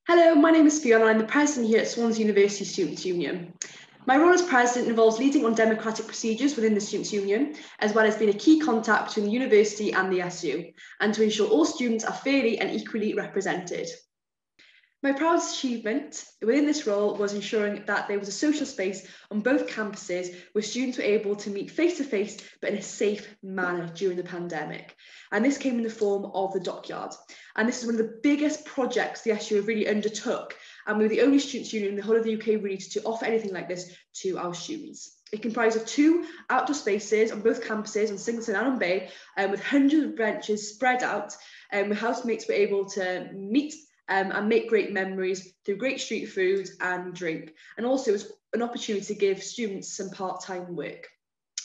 Hello, my name is Fiona. I'm the president here at Swansea University Students' Union. My role as president involves leading on democratic procedures within the Students' Union, as well as being a key contact between the university and the SU, and to ensure all students are fairly and equally represented. My proudest achievement within this role was ensuring that there was a social space on both campuses where students were able to meet face-to-face but in a safe manner during the pandemic. And this came in the form of the Dockyard. And this is one of the biggest projects the SU really undertook. And we were the only students' union in the whole of the UK really to offer anything like this to our students. It comprised of 2 outdoor spaces on both campuses, on Singleton and on Bay, with hundreds of benches spread out, where housemates were able to meet and make great memories through great street food and drink. And also it was an opportunity to give students some part-time work.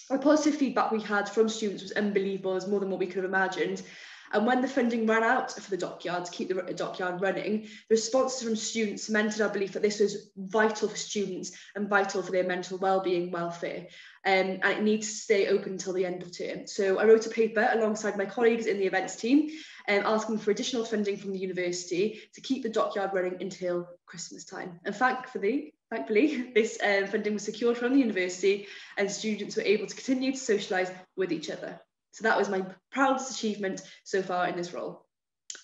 The positive feedback we had from students was unbelievable. It was more than what we could have imagined. And when the funding ran out for the Dockyard, to keep the Dockyard running, the responses from students cemented our belief that this was vital for students and vital for their mental well-being, welfare. And it needs to stay open until the end of term. So I wrote a paper alongside my colleagues in the events team, asking for additional funding from the university to keep the Dockyard running until Christmas time. And thankfully, this funding was secured from the university and students were able to continue to socialise with each other. So that was my proudest achievement so far in this role.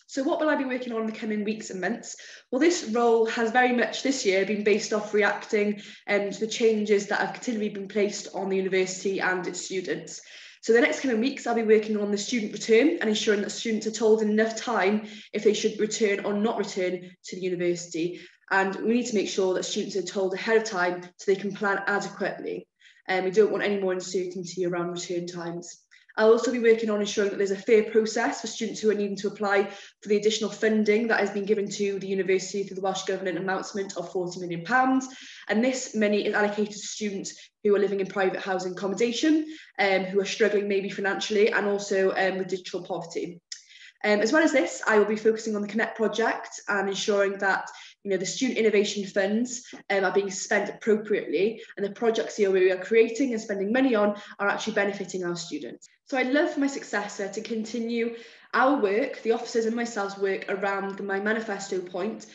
So what will I be working on in the coming weeks and months? Well, this role has very much this year been based off reacting to the changes that have continually been placed on the university and its students. So the next coming weeks, I'll be working on the student return and ensuring that students are told in enough time if they should return or not return to the university. And we need to make sure that students are told ahead of time so they can plan adequately. And we don't want any more uncertainty around return times. I'll also be working on ensuring that there's a fair process for students who are needing to apply for the additional funding that has been given to the university through the Welsh Government announcement of £40 million. And this money is allocated to students who are living in private housing accommodation, who are struggling maybe financially, and also with digital poverty. As well as this, I will be focusing on the Connect project and ensuring that the student innovation funds are being spent appropriately, and the projects here we are creating and spending money on are actually benefiting our students. So I'd love for my successor to continue our work, the officers and myself's work around my manifesto point,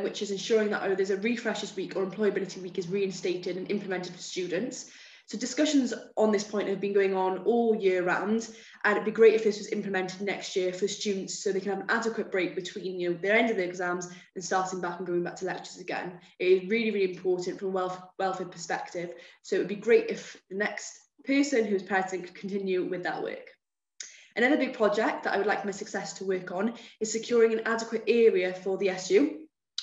which is ensuring that there's a refreshers week or employability week is reinstated and implemented for students. So discussions on this point have been going on all year round, and it'd be great if this was implemented next year for students so they can have an adequate break between their end of their exams and starting back and going back to lectures again. It is really, really important from a welfare perspective. So it would be great if the next person who's president could continue with that work. Another big project that I would like my successor to work on is securing an adequate area for the SU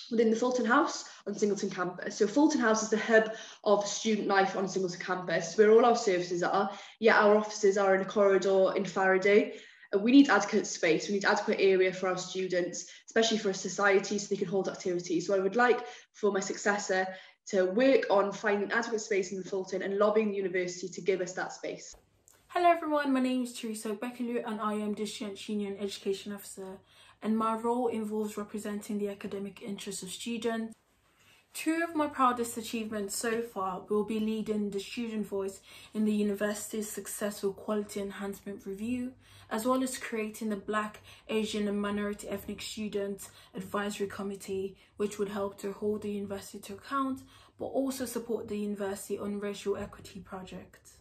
within the Fulton House on Singleton campus. So Fulton House is the hub of student life on Singleton campus, where all our services are, yet our offices are in a corridor in Faraday. We need adequate space, we need adequate area for our students, especially for a society, so they can hold activities. So I would like for my successor to work on finding adequate space in the Fulton and lobbying the university to give us that space. Hello everyone, my name is Teresa Beckaloo and I am the Students' Union Education Officer, and my role involves representing the academic interests of students. 2 of my proudest achievements so far will be leading the student voice in the university's successful quality enhancement review, as well as creating the Black, Asian and Minority Ethnic Students Advisory Committee, which would help to hold the university to account, but also support the university on racial equity projects.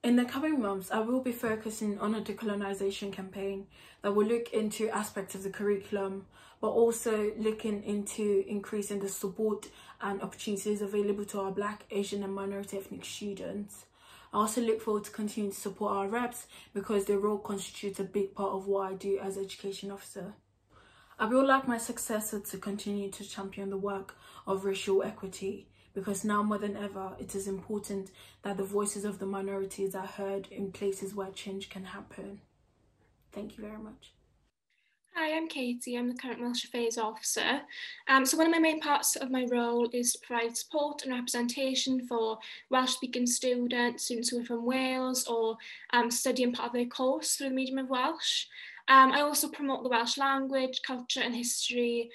In the coming months, I will be focusing on a decolonisation campaign that will look into aspects of the curriculum, but also looking into increasing the support and opportunities available to our Black, Asian and minority ethnic students. I also look forward to continuing to support our reps because their role constitutes a big part of what I do as Education Officer. I would like my successor to continue to champion the work of racial equity, because now more than ever, it is important that the voices of the minorities are heard in places where change can happen. Thank you very much. Hi, I'm Katie. I'm the current Welsh Affairs Officer. So one of my main parts of my role is to provide support and representation for Welsh-speaking students who are from Wales or studying part of their course through the medium of Welsh. I also promote the Welsh language, culture and history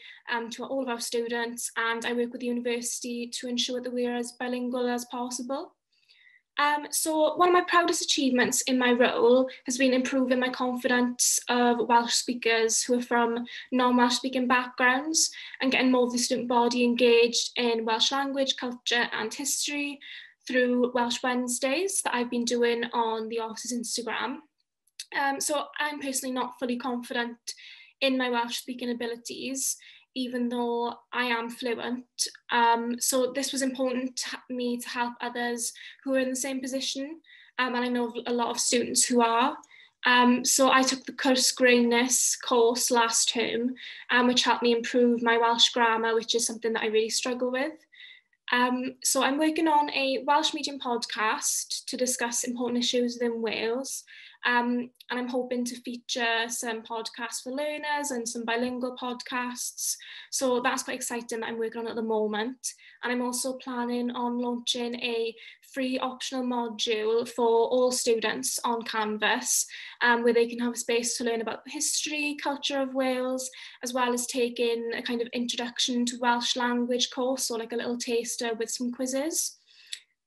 to all of our students, and I work with the university to ensure that we're as bilingual as possible. So one of my proudest achievements in my role has been improving my confidence of Welsh speakers who are from non-Welsh speaking backgrounds and getting more of the student body engaged in Welsh language, culture and history through Welsh Wednesdays that I've been doing on the office's Instagram. So I'm personally not fully confident in my Welsh speaking abilities, even though I am fluent. So this was important to me to help others who are in the same position, and I know a lot of students who are. So I took the Cwrs Greenness course last term, which helped me improve my Welsh grammar, which is something that I really struggle with. So I'm working on a Welsh medium podcast to discuss important issues within Wales. And I'm hoping to feature some podcasts for learners and some bilingual podcasts. So that's quite exciting that I'm working on at the moment. And I'm also planning on launching a free optional module for all students on Canvas, where they can have a space to learn about the history, culture of Wales, as well as taking a kind of introduction to Welsh language course, or like a little taster with some quizzes.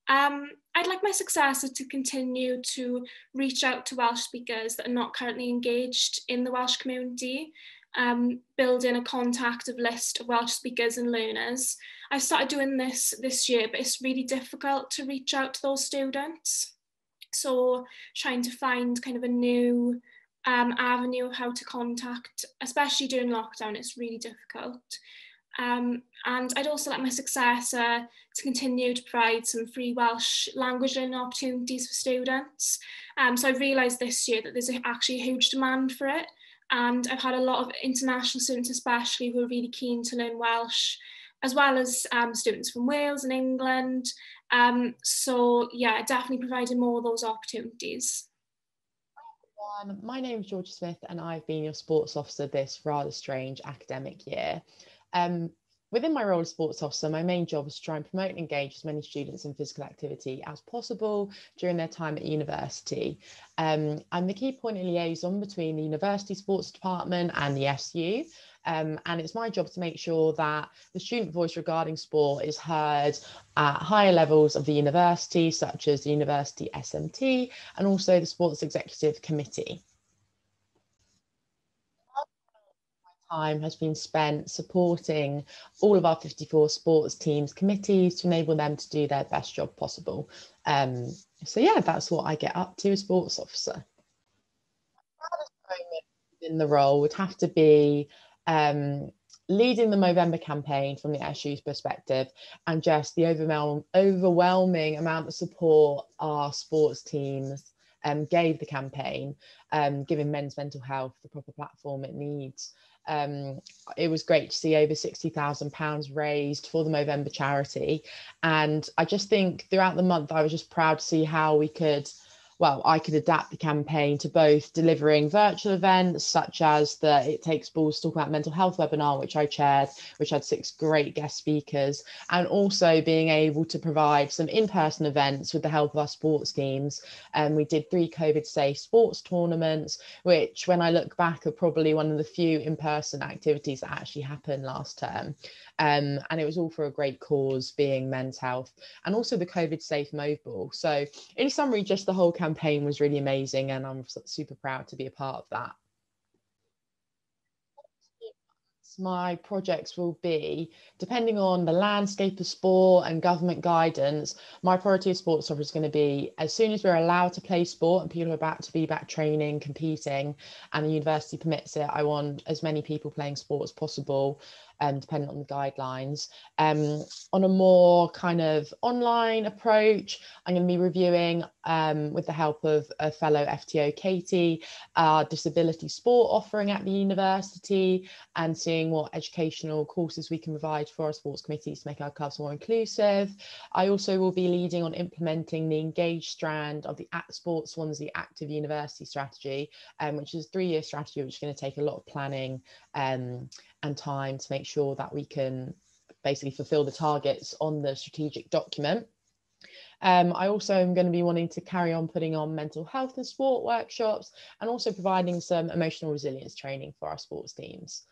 I'd like my successor to continue to reach out to Welsh speakers that are not currently engaged in the Welsh community, building a contacted list of Welsh speakers and learners. I started doing this year, but it's really difficult to reach out to those students. So trying to find kind of a new avenue of how to contact, especially during lockdown, it's really difficult. And I'd also like my successor to continue to provide some free Welsh language learning opportunities for students. So I've realised this year that there's actually a huge demand for it. And I've had a lot of international students especially who are really keen to learn Welsh, as well as students from Wales and England. So yeah, definitely providing more of those opportunities. My name is Georgia Smith and I've been your sports officer this rather strange academic year. Within my role as sports officer, my main job is to try and promote and engage as many students in physical activity as possible during their time at university. I'm the key point of liaison between the university sports department and the SU. And it's my job to make sure that the student voice regarding sport is heard at higher levels of the university, such as the University SMT and also the Sports Executive Committee. Time has been spent supporting all of our 54 sports teams committees to enable them to do their best job possible. So yeah, that's what I get up to as sports officer. In the role would have to be leading the Movember campaign from the SU's perspective, and just the overwhelming amount of support our sports teams gave the campaign, giving men's mental health the proper platform it needs. It was great to see over £60,000 raised for the Movember charity, and I just think throughout the month I was just proud to see how I could adapt the campaign to both delivering virtual events such as the It Takes Balls to Talk About Mental Health webinar, which I chaired, which had 6 great guest speakers, and also being able to provide some in-person events with the help of our sports teams. We did 3 COVID-safe sports tournaments, which when I look back are probably one of the few in-person activities that actually happened last term. And it was all for a great cause, being men's health, and also the COVID-safe mobile. So in summary, just the whole campaign was really amazing, and I'm super proud to be a part of that. My projects will be, depending on the landscape of sport and government guidance, my priority as sports officer is going to be, as soon as we're allowed to play sport and people are about to be back training, competing, and the university permits it, I want as many people playing sport as possible, depending on the guidelines. On a more kind of online approach, I'm going to be reviewing, with the help of a fellow FTO, Katie, our disability sport offering at the university, and seeing what educational courses we can provide for our sports committees to make our clubs more inclusive. I also will be leading on implementing the engaged strand of the Sports Swansea Active University strategy, which is a 3-year strategy which is going to take a lot of planning and time to make sure that we can basically fulfill the targets on the strategic document. I also am going to be wanting to carry on putting on mental health and sport workshops, and also providing some emotional resilience training for our sports teams.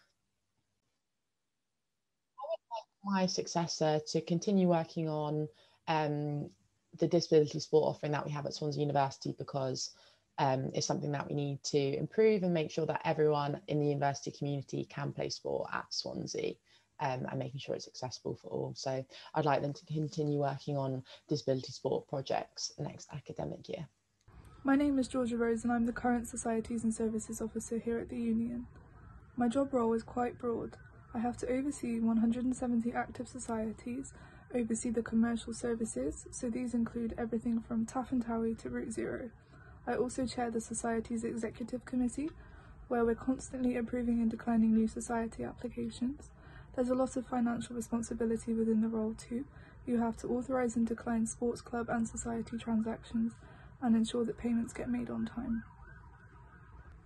I would like my successor to continue working on the disability sport offering that we have at Swansea University, because it's something that we need to improve and make sure that everyone in the university community can play sport at Swansea, and making sure it's accessible for all. So I'd like them to continue working on disability sport projects next academic year. My name is Georgia Rose and I'm the current Societies and Services Officer here at the Union. My job role is quite broad. I have to oversee 170 active societies, oversee the commercial services, so these include everything from Taff and Towie to Route Zero. I also chair the Society's Executive Committee, where we're constantly approving and declining new society applications. There's a lot of financial responsibility within the role too. You have to authorise and decline sports club and society transactions and ensure that payments get made on time.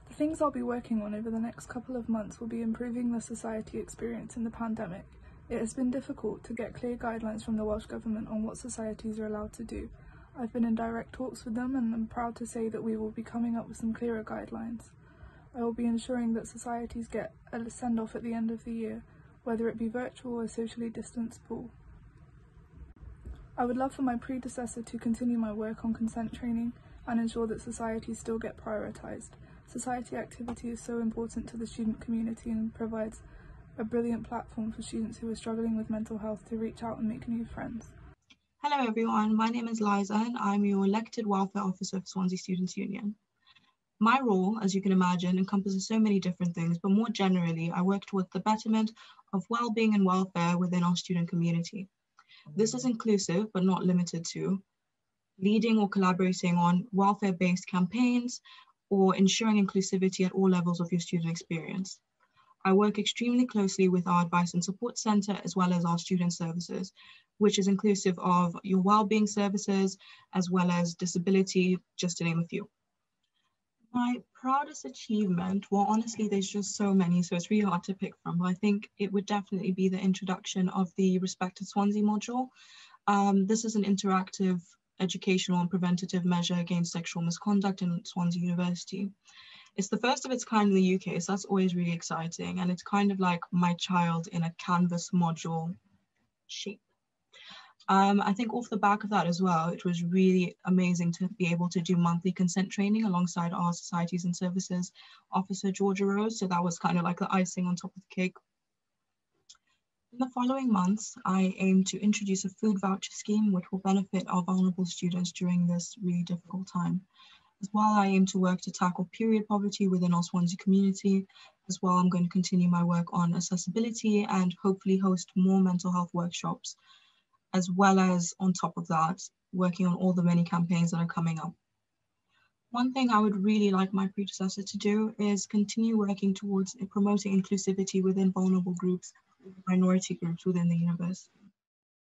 The things I'll be working on over the next couple of months will be improving the society experience in the pandemic. It has been difficult to get clear guidelines from the Welsh Government on what societies are allowed to do. I've been in direct talks with them and I'm proud to say that we will be coming up with some clearer guidelines. I will be ensuring that societies get a send-off at the end of the year, whether it be virtual or socially distanced ball. I would love for my predecessor to continue my work on consent training and ensure that societies still get prioritised. Society activity is so important to the student community and provides a brilliant platform for students who are struggling with mental health to reach out and make new friends. Hello everyone, my name is Liza and I'm your elected welfare officer of Swansea Students' Union. My role, as you can imagine, encompasses so many different things, but more generally, I work towards the betterment of well-being and welfare within our student community. This is inclusive, but not limited to, leading or collaborating on welfare-based campaigns or ensuring inclusivity at all levels of your student experience. I work extremely closely with our Advice and Support Centre as well as our student services, which is inclusive of your wellbeing services as well as disability, just to name a few. My proudest achievement, well, honestly, there's just so many, so it's really hard to pick from, but I think it would definitely be the introduction of the Respected Swansea module. This is an interactive educational and preventative measure against sexual misconduct in Swansea University. It's the first of its kind in the UK, so that's always really exciting. And it's kind of like my child in a Canvas module shape. I think off the back of that as well, it was really amazing to be able to do monthly consent training alongside our Societies and Services Officer, Georgia Rose. So that was kind of like the icing on top of the cake. In the following months, I aim to introduce a food voucher scheme, which will benefit our vulnerable students during this really difficult time. As well, I aim to work to tackle period poverty within our Swansea community. As well, I'm going to continue my work on accessibility and hopefully host more mental health workshops, as well as on top of that, working on all the many campaigns that are coming up. One thing I would really like my predecessor to do is continue working towards promoting inclusivity within vulnerable groups, minority groups within the university.